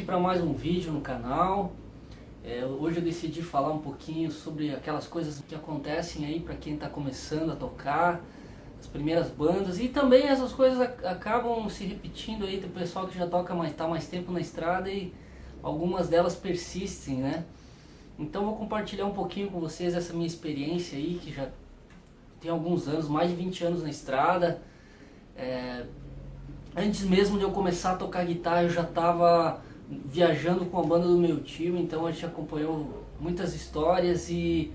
para mais um vídeo no canal. Hoje eu decidi falar um pouquinho sobre aquelas coisas que acontecem aí para quem está começando a tocar, as primeiras bandas, e também essas coisas acabam se repetindo aí do pessoal que já toca tá mais tempo na estrada e algumas delas persistem, né? Então vou compartilhar um pouquinho com vocês essa minha experiência aí, que já tem alguns anos, mais de 20 anos na estrada. Antes mesmo de eu começar a tocar guitarra, eu já estava viajando com a banda do meu tio, então a gente acompanhou muitas histórias e,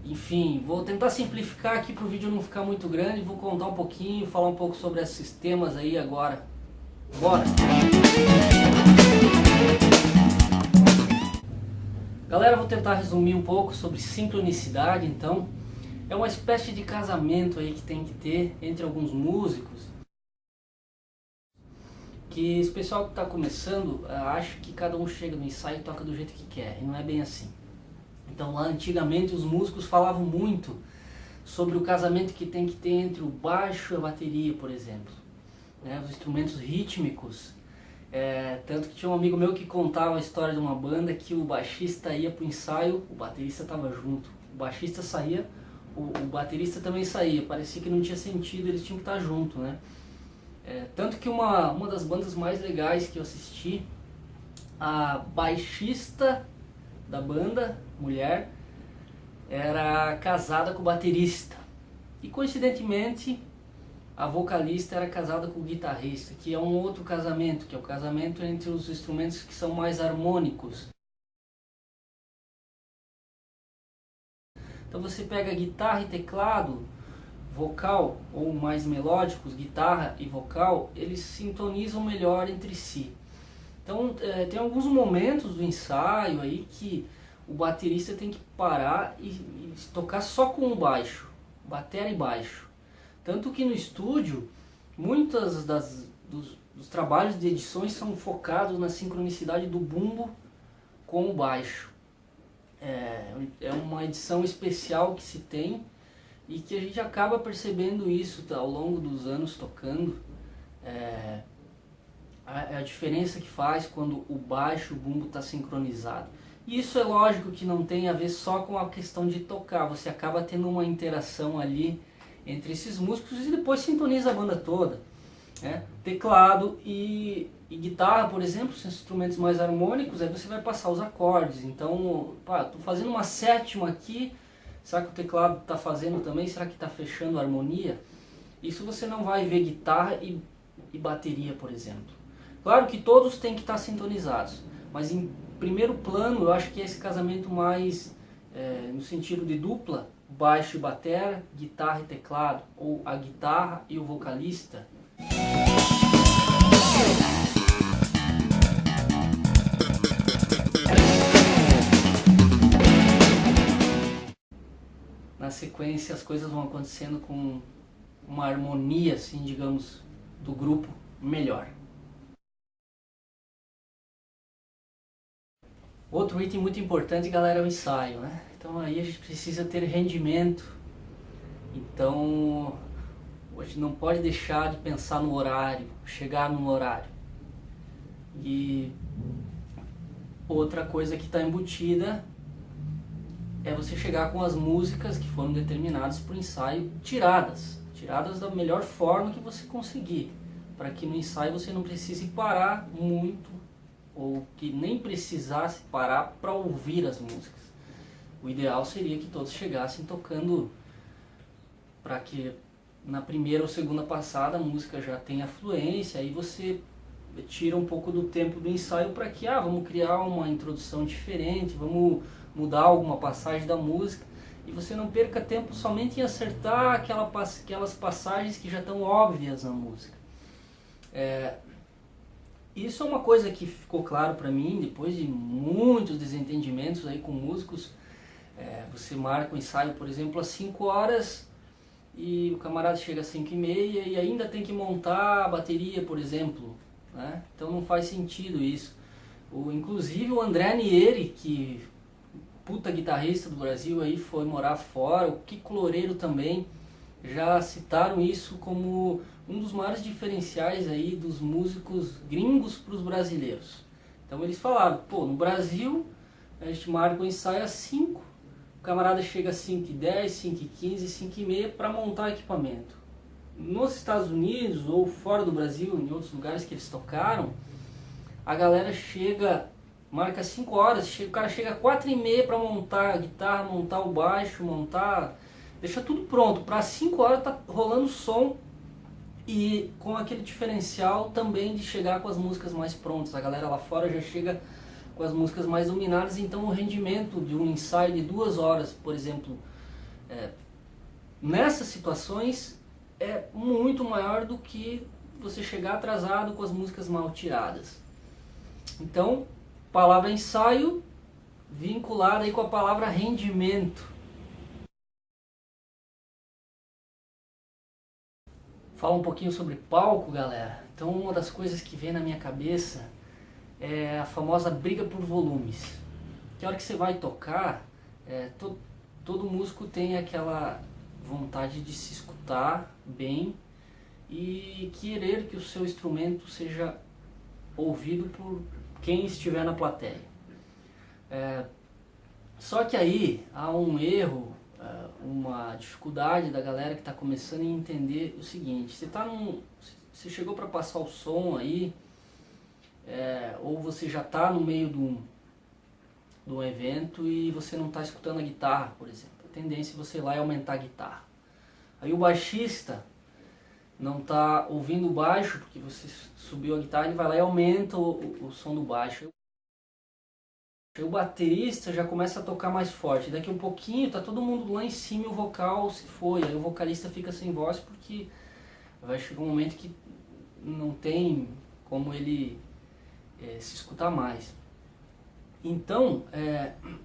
enfim, vou tentar simplificar aqui para o vídeo não ficar muito grande, vou contar um pouquinho, falar um pouco sobre esses temas aí agora. Bora! Galera, vou tentar resumir um pouco sobre sincronicidade, então. É uma espécie de casamento aí que tem que ter entre alguns músicos, que esse pessoal que está começando acha que cada um chega no ensaio e toca do jeito que quer, e não é bem assim. Então lá antigamente os músicos falavam muito sobre o casamento que tem que ter entre o baixo e a bateria, por exemplo, né? Os instrumentos rítmicos, tanto que tinha um amigo meu que contava a história de uma banda que o baixista ia para o ensaio, o baterista estava junto, o baixista saía, o baterista também saía, parecia que não tinha sentido, eles tinham que estar junto, né? Tanto que uma das bandas mais legais que eu assisti, a baixista da banda, mulher, era casada com o baterista. E coincidentemente, a vocalista era casada com o guitarrista, que é um outro casamento, que é o casamento entre os instrumentos que são mais harmônicos. Então você pega guitarra e teclado, vocal ou mais melódicos, guitarra e vocal, eles sintonizam melhor entre si. Então tem alguns momentos do ensaio aí que o baterista tem que parar e tocar só com o baixo, batera e baixo. Tanto que no estúdio, muitos dos trabalhos de edições são focados na sincronicidade do bumbo com o baixo. É uma edição especial que se tem e que a gente acaba percebendo isso ao longo dos anos tocando, a diferença que faz quando o baixo e o bumbo está sincronizado. E isso é lógico que não tem a ver só com a questão de tocar, você acaba tendo uma interação ali entre esses músicos e depois sintoniza a banda toda, né? Teclado e guitarra, por exemplo, são instrumentos mais harmônicos, aí você vai passar os acordes. Então, estou fazendo uma sétima aqui, será que o teclado está fazendo também? Será que está fechando a harmonia? Isso você não vai ver guitarra e bateria, por exemplo. Claro que todos têm que estar sintonizados, mas em primeiro plano eu acho que é esse casamento mais no sentido de dupla, baixo e batera, guitarra e teclado, ou a guitarra e o vocalista. Na sequência as coisas vão acontecendo com uma harmonia, assim, digamos, do grupo melhor. Outro item muito importante, galera, é o ensaio, né? Então aí a gente precisa ter rendimento. Então a gente não pode deixar de pensar no horário, chegar no horário. E outra coisa que está embutida é você chegar com as músicas que foram determinadas para o ensaio tiradas da melhor forma que você conseguir, para que no ensaio você não precise parar muito, ou que nem precisasse parar para ouvir as músicas. O ideal seria que todos chegassem tocando, para que na primeira ou segunda passada a música já tenha fluência, aí você tira um pouco do tempo do ensaio para que, vamos criar uma introdução diferente, vamos mudar alguma passagem da música, e você não perca tempo somente em acertar aquelas passagens que já estão óbvias na música. Isso é uma coisa que ficou claro para mim depois de muitos desentendimentos aí com músicos. Você marca o ensaio, por exemplo, às 5 horas e o camarada chega às 5h30 e ainda tem que montar a bateria, por exemplo, né? Então não faz sentido isso. Inclusive o André Anieri, que puta guitarrista do Brasil, aí foi morar fora, o Kiko Loureiro também, já citaram isso como um dos maiores diferenciais aí dos músicos gringos para os brasileiros. Então eles falaram, pô, no Brasil a gente marca o ensaio às 5, o camarada chega às 5h10, 5h15, 5h30 para montar equipamento. Nos Estados Unidos ou fora do Brasil, em outros lugares que eles tocaram, a galera chega, marca 5 horas, o cara chega às 4h30 para montar a guitarra, montar o baixo, deixa tudo pronto. Para 5 horas tá rolando som e com aquele diferencial também de chegar com as músicas mais prontas. A galera lá fora já chega com as músicas mais dominadas, então o rendimento de um ensaio de 2 horas, por exemplo, nessas situações é muito maior do que você chegar atrasado com as músicas mal tiradas. Então, palavra ensaio vinculada aí com a palavra rendimento. Fala um pouquinho sobre palco, galera. Então, uma das coisas que vem na minha cabeça é a famosa briga por volumes. Que a hora que você vai tocar, todo músico tem aquela vontade de se escutar bem e querer que o seu instrumento seja ouvido por quem estiver na plateia. Só que aí há um erro, uma dificuldade da galera que está começando a entender o seguinte: você chegou para passar o som aí, ou você já está no meio de um evento e você não está escutando a guitarra, por exemplo. A tendência é você ir lá e aumentar a guitarra. Aí o baixista não está ouvindo o baixo, porque você subiu a guitarra, ele vai lá e aumenta o som do baixo. Aí o baterista já começa a tocar mais forte. Daqui a um pouquinho tá todo mundo lá em cima e o vocal se foi. Aí o vocalista fica sem voz porque vai chegar um momento que não tem como ele se escutar mais. Então,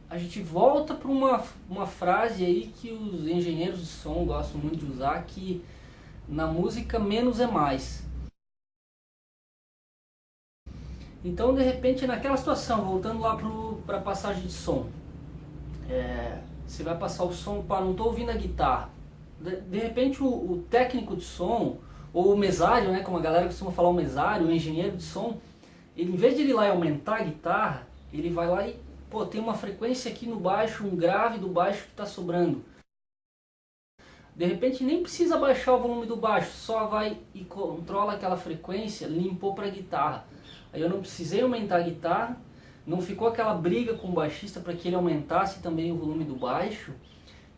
a gente volta para uma frase aí que os engenheiros de som gostam muito de usar, que na música menos é mais. Então, de repente, naquela situação, voltando lá para a passagem de som, você vai passar o som, não estou ouvindo a guitarra. De repente, o técnico de som, ou o mesário, né, como a galera costuma falar, o mesário, o engenheiro de som, ele, em vez de ir lá e aumentar a guitarra, ele vai lá e, tem uma frequência aqui no baixo, um grave do baixo que está sobrando. De repente nem precisa baixar o volume do baixo, só vai e controla aquela frequência, limpou para a guitarra. Aí eu não precisei aumentar a guitarra, não ficou aquela briga com o baixista para que ele aumentasse também o volume do baixo,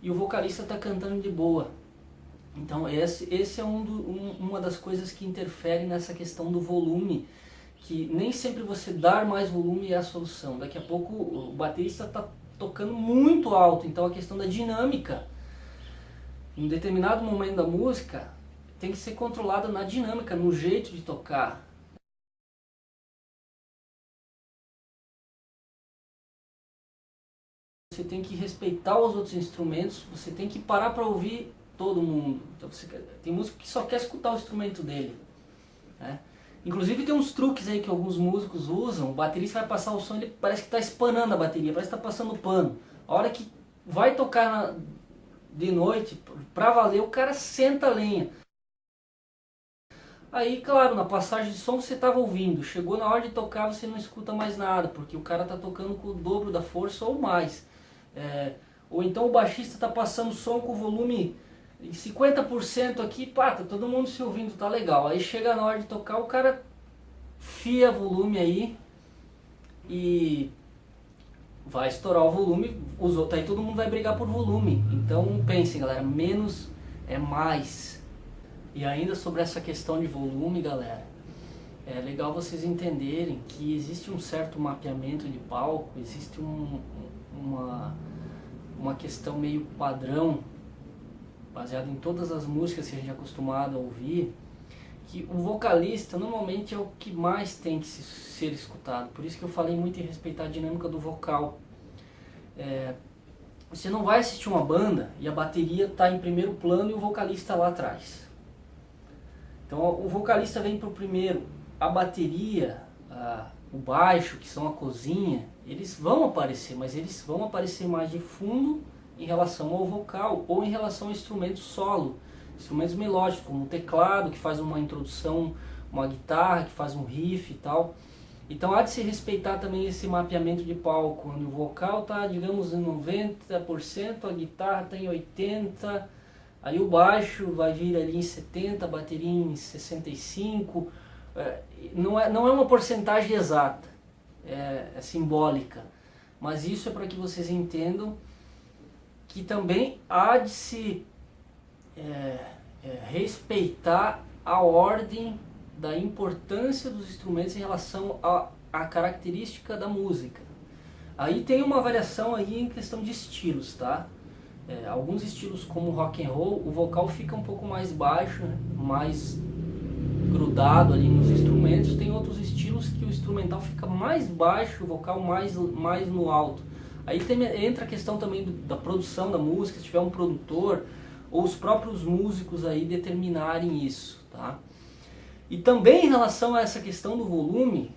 e o vocalista está cantando de boa. Então esse é uma das coisas que interfere nessa questão do volume, que nem sempre você dar mais volume é a solução. Daqui a pouco o baterista está tocando muito alto, então a questão da dinâmica, em um determinado momento da música, tem que ser controlada na dinâmica, no jeito de tocar. Você tem que respeitar os outros instrumentos, você tem que parar para ouvir todo mundo. Então tem músico que só quer escutar o instrumento dele, né? Inclusive tem uns truques aí que alguns músicos usam. O baterista vai passar o som, ele parece que está espanando a bateria, parece que está passando pano. A hora que vai tocar de noite, pra valer, o cara senta a lenha. Aí, claro, na passagem de som você estava ouvindo, chegou na hora de tocar, você não escuta mais nada, porque o cara está tocando com o dobro da força ou mais. Ou então o baixista está passando som com o volume em 50% aqui, tá todo mundo se ouvindo, tá legal. Aí chega na hora de tocar, o cara fia volume aí e vai estourar o volume, os outros aí todo mundo vai brigar por volume. Então pensem, galera, menos é mais. E ainda sobre essa questão de volume, galera, é legal vocês entenderem que existe um certo mapeamento de palco, existe uma questão meio padrão, baseado em todas as músicas que a gente é acostumado a ouvir, que o vocalista normalmente é o que mais tem que ser escutado. Por isso que eu falei muito em respeitar a dinâmica do vocal. Você não vai assistir uma banda e a bateria está em primeiro plano e o vocalista lá atrás. Então o vocalista vem para o primeiro, a bateria, o baixo, que são a cozinha, eles vão aparecer, mas eles vão aparecer mais de fundo em relação ao vocal ou em relação ao instrumento solo, instrumentos melódicos, como o teclado que faz uma introdução, uma guitarra que faz um riff e tal. Então há de se respeitar também esse mapeamento de palco, onde o vocal está, digamos, em 90%, a guitarra está em 80%, aí o baixo vai vir ali em 70%, a bateria em 65%. Não é uma porcentagem exata, é simbólica, mas isso é para que vocês entendam que também há de se respeitar a ordem da importância dos instrumentos em relação à característica da música. Aí tem uma variação aí em questão de estilos, tá? Alguns estilos como rock and roll, o vocal fica um pouco mais baixo, né? Mais grudado ali nos instrumentos. Tem outros estilos que o instrumental fica mais baixo, o vocal mais no alto. Aí entra a questão também da produção da música, se tiver um produtor ou os próprios músicos aí determinarem isso, tá? E também em relação a essa questão do volume,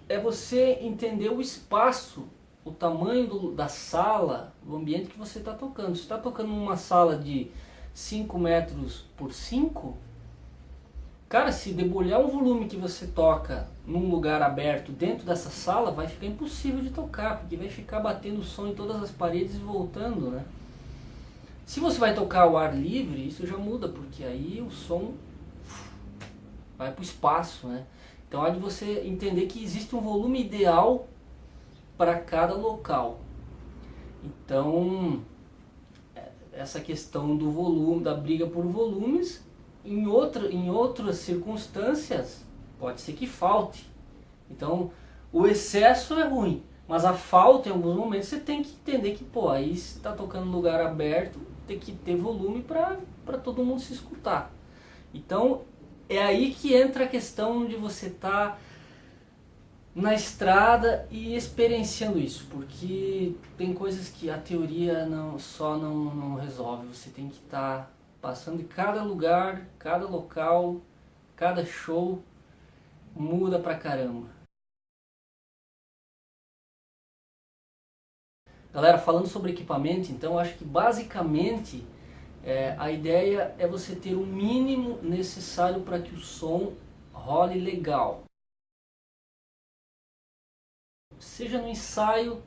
é você entender o espaço, o tamanho da sala, do ambiente que você está tocando. Se está tocando numa sala de 5 metros por 5, cara, se debulhar um volume que você toca num lugar aberto dentro dessa sala, vai ficar impossível de tocar, porque vai ficar batendo som em todas as paredes e voltando, né? Se você vai tocar ao ar livre, isso já muda, porque aí o som vai para o espaço, né? Então há de você entender que existe um volume ideal para cada local. Então, essa questão do volume, da briga por volumes, em outras circunstâncias, pode ser que falte. Então, o excesso é ruim, mas a falta em alguns momentos você tem que entender que, pô, aí se está tocando em lugar aberto, tem que ter volume para todo mundo se escutar. Então, é aí que entra a questão de você estar na estrada e experienciando isso, porque tem coisas que a teoria não resolve. Você tem que estar passando em cada lugar, cada local, cada show, muda pra caramba. Galera, falando sobre equipamento, então acho que basicamente a ideia é você ter o mínimo necessário para que o som role legal. Seja no ensaio,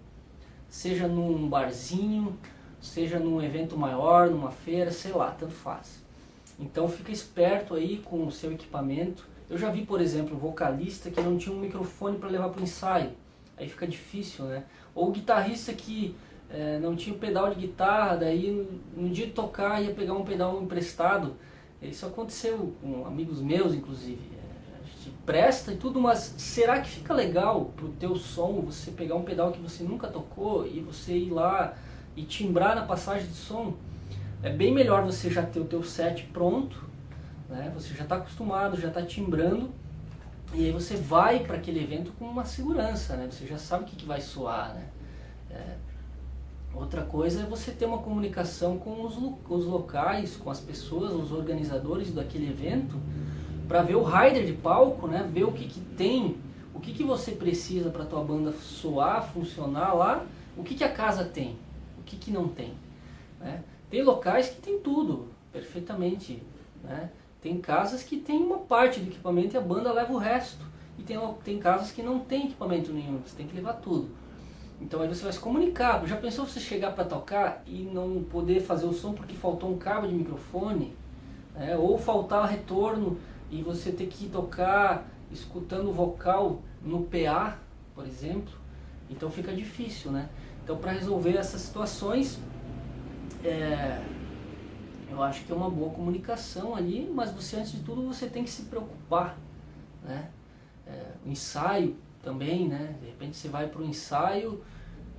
seja num barzinho, seja num evento maior, numa feira, sei lá, tanto faz. Então fica esperto aí com o seu equipamento. Eu já vi, por exemplo, vocalista que não tinha um microfone para levar para o ensaio. Aí fica difícil, né? Ou guitarrista que não tinha um pedal de guitarra, daí no dia de tocar ia pegar um pedal emprestado. Isso aconteceu com amigos meus, inclusive. A gente presta e tudo, mas será que fica legal pro teu som você pegar um pedal que você nunca tocou e você ir lá e timbrar na passagem de som? É bem melhor você já ter o teu set pronto, né? Você já está acostumado, já está timbrando, e aí você vai para aquele evento com uma segurança, né? Você já sabe o que vai soar, né? Outra coisa é você ter uma comunicação com os locais, com as pessoas, os organizadores daquele evento, para ver o rider de palco, né? Ver o que tem, o que você precisa para a tua banda soar, funcionar lá, o que a casa tem, o que não tem, né? Tem locais que tem tudo, perfeitamente, né? Tem casas que tem uma parte do equipamento e a banda leva o resto. E tem casas que não tem equipamento nenhum, você tem que levar tudo. Então aí você vai se comunicar. Já pensou você chegar para tocar e não poder fazer o som porque faltou um cabo de microfone? Né? Ou faltar retorno e você ter que tocar escutando o vocal no PA, por exemplo. Então fica difícil, né? Então para resolver essas situações, eu acho que é uma boa comunicação ali, mas você, antes de tudo, você tem que se preocupar, né? O ensaio também, né? De repente você vai para o ensaio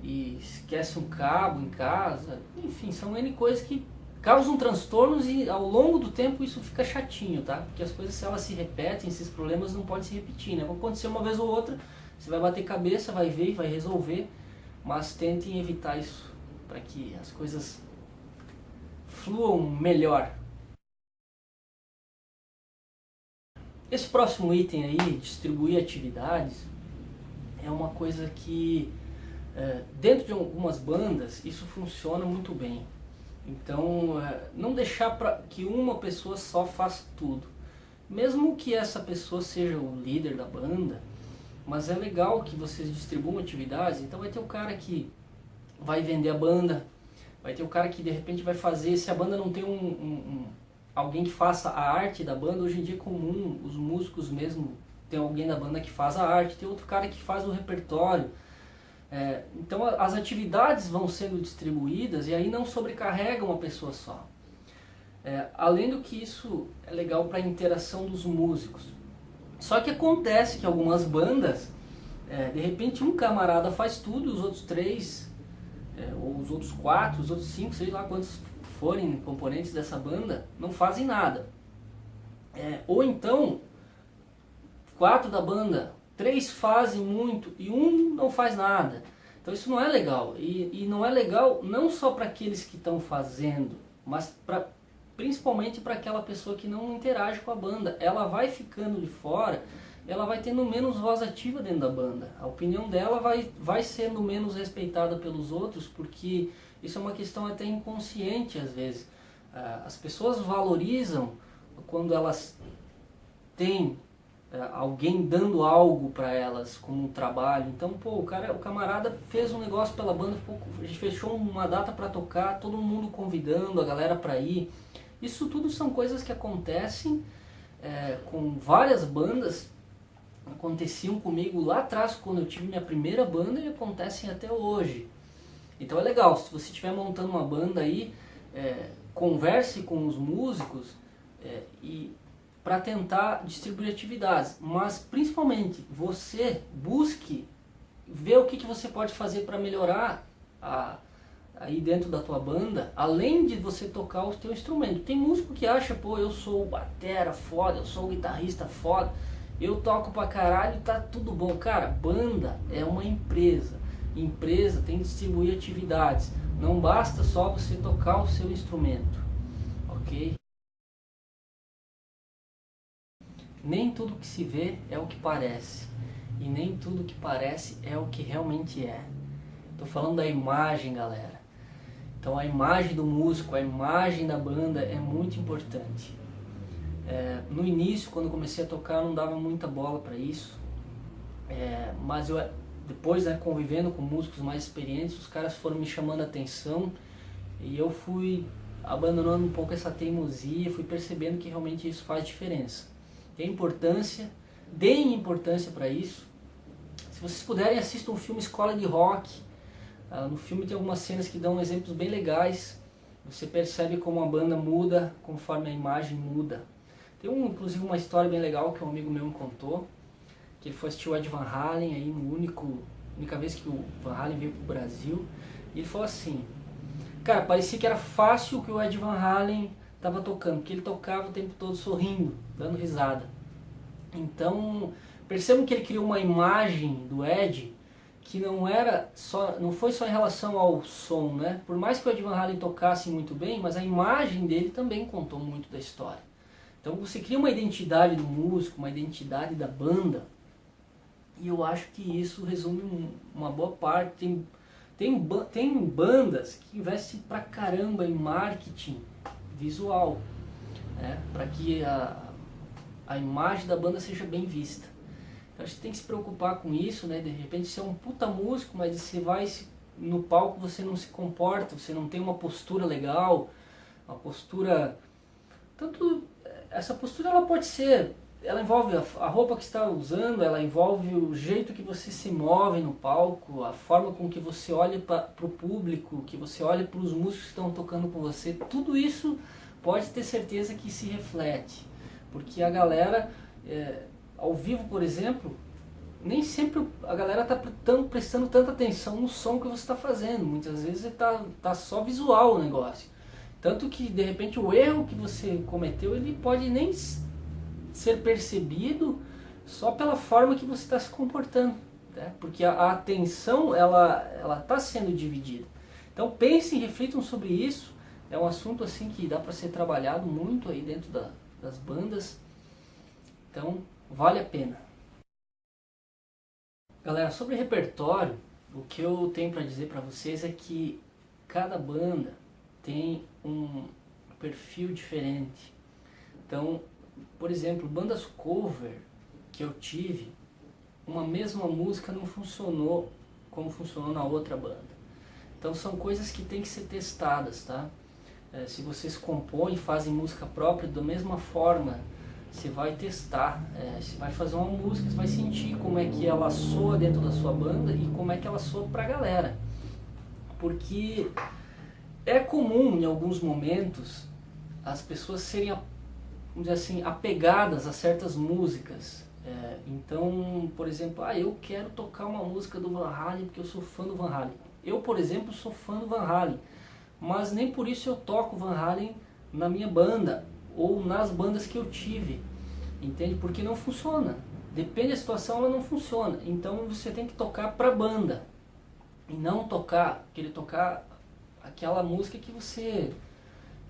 e esquece um cabo em casa. Enfim, são N coisas que causam transtornos e ao longo do tempo isso fica chatinho, tá? Porque as coisas, se elas se repetem, esses problemas não podem se repetir, né? Vão acontecer uma vez ou outra, você vai bater cabeça, vai ver e vai resolver, mas tentem evitar isso para que as coisas fluam melhor. Esse próximo item aí, distribuir atividades, é uma coisa que dentro de algumas bandas isso funciona muito bem. Então não deixar para que uma pessoa só faça tudo. Mesmo que essa pessoa seja o líder da banda, mas é legal que vocês distribuam atividades. Então vai ter o cara que vai vender a banda, vai ter o cara que de repente vai fazer, se a banda não tem alguém que faça a arte da banda, hoje em dia é comum, os músicos mesmo, tem alguém da banda que faz a arte, tem outro cara que faz o repertório. Então as atividades vão sendo distribuídas e aí não sobrecarrega uma pessoa só. Além do que isso é legal para a interação dos músicos. Só que acontece que algumas bandas, de repente um camarada faz tudo, os outros 3, ou os outros 4, os outros 5, sei lá quantos forem componentes dessa banda, não fazem nada. Ou então, 4 da banda, 3 fazem muito e um não faz nada. Então isso não é legal. E não é legal não só para aqueles que estão fazendo, mas principalmente para aquela pessoa que não interage com a banda. Ela vai ficando de fora, ela vai tendo menos voz ativa dentro da banda. A opinião dela vai sendo menos respeitada pelos outros, porque isso é uma questão até inconsciente às vezes. As pessoas valorizam quando elas têm alguém dando algo para elas como um trabalho. Então, o camarada fez um negócio pela banda, a gente fechou uma data para tocar, todo mundo convidando a galera para ir. Isso tudo são coisas que acontecem com várias bandas, aconteciam comigo lá atrás quando eu tive minha primeira banda e acontecem até hoje. Então é legal, se você estiver montando uma banda aí, converse com os músicos e para tentar distribuir atividades, mas principalmente você busque ver o que você pode fazer para melhorar aí dentro da tua banda, além de você tocar o teu instrumento. Tem músico que acha, eu sou o batera foda, eu sou o guitarrista foda, eu toco pra caralho, tá tudo bom. Cara, banda é uma empresa. Empresa tem que distribuir atividades. Não basta só você tocar o seu instrumento, ok? Nem tudo que se vê é o que parece. E nem tudo que parece é o que realmente é. Tô falando da imagem, galera. Então a imagem do músico, a imagem da banda é muito importante. No início, quando eu comecei a tocar, eu não dava muita bola para isso. Mas depois, convivendo com músicos mais experientes, os caras foram me chamando a atenção e eu fui abandonando um pouco essa teimosia, fui percebendo que realmente isso faz diferença. Deem importância para isso. Se vocês puderem, assistam o filme Escola de Rock. No filme tem algumas cenas que dão exemplos bem legais. Você percebe como a banda muda conforme a imagem muda. Tem inclusive uma história bem legal que um amigo meu me contou, que ele foi assistir o Ed Van Halen aí única vez que o Van Halen veio pro Brasil, e ele falou assim, cara, parecia que era fácil o que o Ed Van Halen estava tocando, porque ele tocava o tempo todo sorrindo, dando risada. Então, percebam que ele criou uma imagem do Ed que não foi só em relação ao som, né? Por mais que o Ed Van Halen tocasse muito bem, mas a imagem dele também contou muito da história. Então você cria uma identidade do músico, uma identidade da banda, e eu acho que isso resume uma boa parte. Tem bandas que investem pra caramba em marketing visual, né? Para que a imagem da banda seja bem vista. Então a gente tem que se preocupar com isso, né? De repente você é um puta músico, mas você vai no palco, você não se comporta, você não tem uma postura legal, uma postura... Essa postura ela pode ser, ela envolve a roupa que está usando, ela envolve o jeito que você se move no palco, a forma com que você olha para o público, que você olha para os músicos que estão tocando com você. Tudo isso pode ter certeza que se reflete, porque a galera... ao vivo, por exemplo, nem sempre a galera está prestando tanta atenção no som que você está fazendo. Muitas vezes tá só visual o negócio. Tanto que, de repente, o erro que você cometeu, ele pode nem ser percebido só pela forma que você está se comportando, né? Porque a atenção, ela está sendo dividida. Então, pensem, reflitam sobre isso. É um assunto assim que dá para ser trabalhado muito aí dentro das bandas. Então, vale a pena. Galera, sobre repertório, o que eu tenho para dizer para vocês é que cada banda tem um perfil diferente. Então, por exemplo, bandas cover que eu tive, uma mesma música não funcionou como funcionou na outra banda. Então são coisas que tem que ser testadas, tá? Se vocês compõem, fazem música própria, da mesma forma, você vai testar, você vai fazer uma música, você vai sentir como é que ela soa dentro da sua banda e como é que ela soa pra galera. Porque é comum em alguns momentos as pessoas serem, vamos dizer assim, apegadas a certas músicas. Então, por exemplo, eu quero tocar uma música do Van Halen porque eu sou fã do Van Halen. Eu, por exemplo, sou fã do Van Halen, mas nem por isso eu toco Van Halen na minha banda ou nas bandas que eu tive, entende? Porque não funciona. Depende da situação, ela não funciona. Então você tem que tocar pra banda e não querer tocar aquela música que você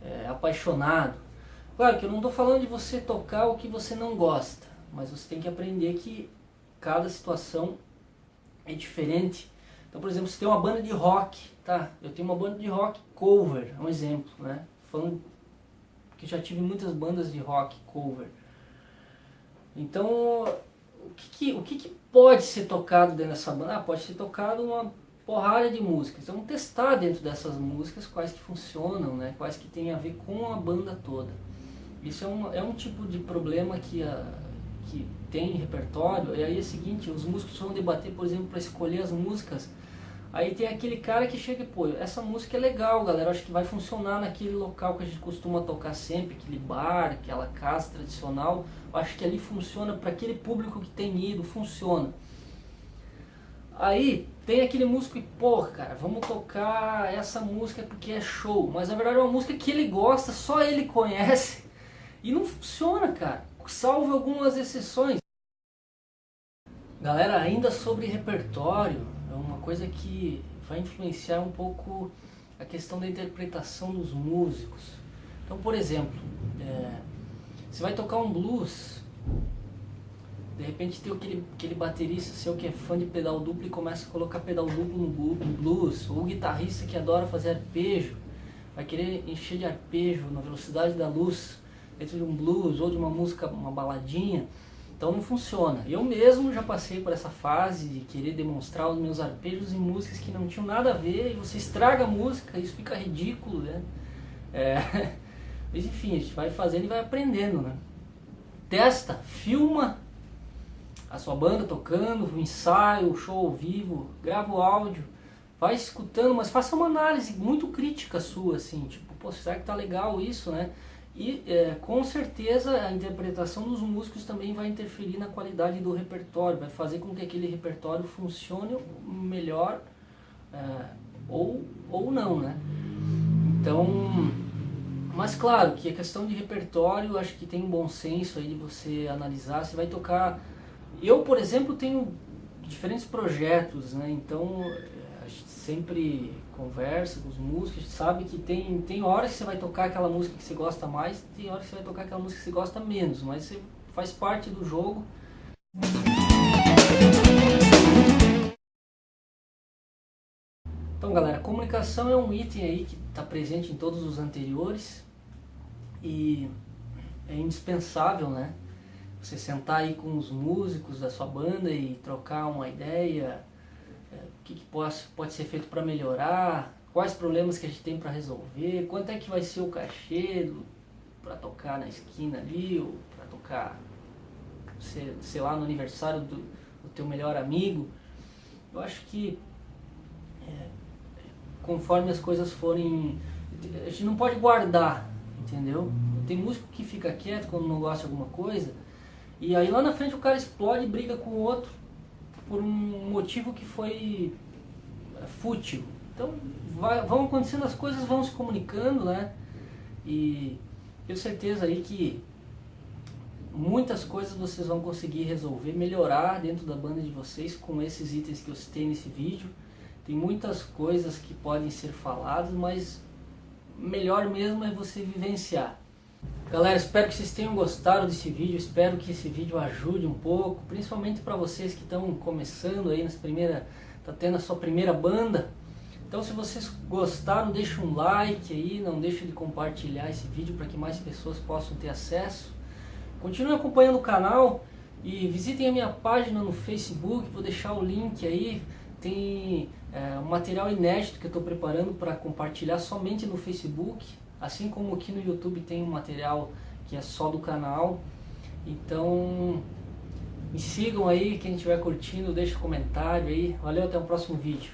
é apaixonado. Claro que eu não estou falando de você tocar o que você não gosta, mas você tem que aprender que cada situação é diferente. Então, por exemplo, se tem uma banda de rock, tá? Eu tenho uma banda de rock cover, é um exemplo, né? Falando que já tive muitas bandas de rock cover. Então, o que pode ser tocado dentro dessa banda? Pode ser tocado uma porrada de músicas. Então, vamos testar dentro dessas músicas quais que funcionam, né? Quais que tem a ver com a banda toda. Isso é um tipo de problema que tem em repertório. E aí é o seguinte, os músicos vão debater, por exemplo, para escolher as músicas. Aí tem aquele cara que chega e, pô, essa música é legal, galera, acho que vai funcionar naquele local que a gente costuma tocar sempre, aquele bar, aquela casa tradicional, acho que ali funciona, para aquele público que tem ido, funciona. Aí tem aquele músico e, pô, cara, vamos tocar essa música porque é show, mas na verdade é uma música que ele gosta, só ele conhece, e não funciona, cara, salvo algumas exceções. Galera, ainda sobre repertório, é uma coisa que vai influenciar um pouco a questão da interpretação dos músicos. Então, por exemplo, você vai tocar um blues, de repente tem aquele baterista seu que é fã de pedal duplo e começa a colocar pedal duplo no blues, ou o guitarrista que adora fazer arpejo, vai querer encher de arpejo na velocidade da luz dentro de um blues ou de uma música, uma baladinha. Então não funciona. Eu mesmo já passei por essa fase de querer demonstrar os meus arpejos em músicas que não tinham nada a ver, e você estraga a música, isso fica ridículo, né? Mas enfim, a gente vai fazendo e vai aprendendo, né? Testa, filma a sua banda tocando, o ensaio, o show ao vivo, grava o áudio, vai escutando, mas faça uma análise muito crítica sua, assim, tipo, pô, será que tá legal isso, né? E com certeza a interpretação dos músicos também vai interferir na qualidade do repertório, vai fazer com que aquele repertório funcione melhor ou não, né? Então, mas claro que a questão de repertório, acho que tem um bom senso aí de você analisar, você vai tocar... Eu, por exemplo, tenho diferentes projetos, né? Então a gente sempre conversa com os músicos, a gente sabe que tem horas que você vai tocar aquela música que você gosta mais, tem horas que você vai tocar aquela música que você gosta menos, mas você faz parte do jogo. Então, galera, comunicação é um item aí que está presente em todos os anteriores e é indispensável, né? Você sentar aí com os músicos da sua banda e trocar uma ideia, o que pode ser feito para melhorar, quais problemas que a gente tem para resolver, quanto é que vai ser o cachê para tocar na esquina ali, ou para tocar, sei lá, no aniversário do teu melhor amigo. Eu acho que conforme as coisas forem, a gente não pode guardar, entendeu? Tem músico que fica quieto quando não gosta de alguma coisa, e aí lá na frente o cara explode e briga com o outro por um motivo que foi fútil. Então vão acontecendo as coisas, vão se comunicando, né? E tenho certeza aí que muitas coisas vocês vão conseguir resolver, melhorar dentro da banda de vocês com esses itens que eu citei nesse vídeo. Tem muitas coisas que podem ser faladas, mas melhor mesmo é você vivenciar. Galera, espero que vocês tenham gostado desse vídeo, espero que esse vídeo ajude um pouco, principalmente para vocês que estão começando aí, tá tendo a sua primeira banda. Então se vocês gostaram, deixa um like aí, não deixe de compartilhar esse vídeo para que mais pessoas possam ter acesso. Continue acompanhando o canal E visitem a minha página no Facebook, vou deixar o link aí. Tem um material inédito que eu estou preparando para compartilhar somente no Facebook, assim como aqui no YouTube tem um material que é só do canal. Então me sigam aí, quem estiver curtindo, deixa um comentário aí. Valeu, até o próximo vídeo.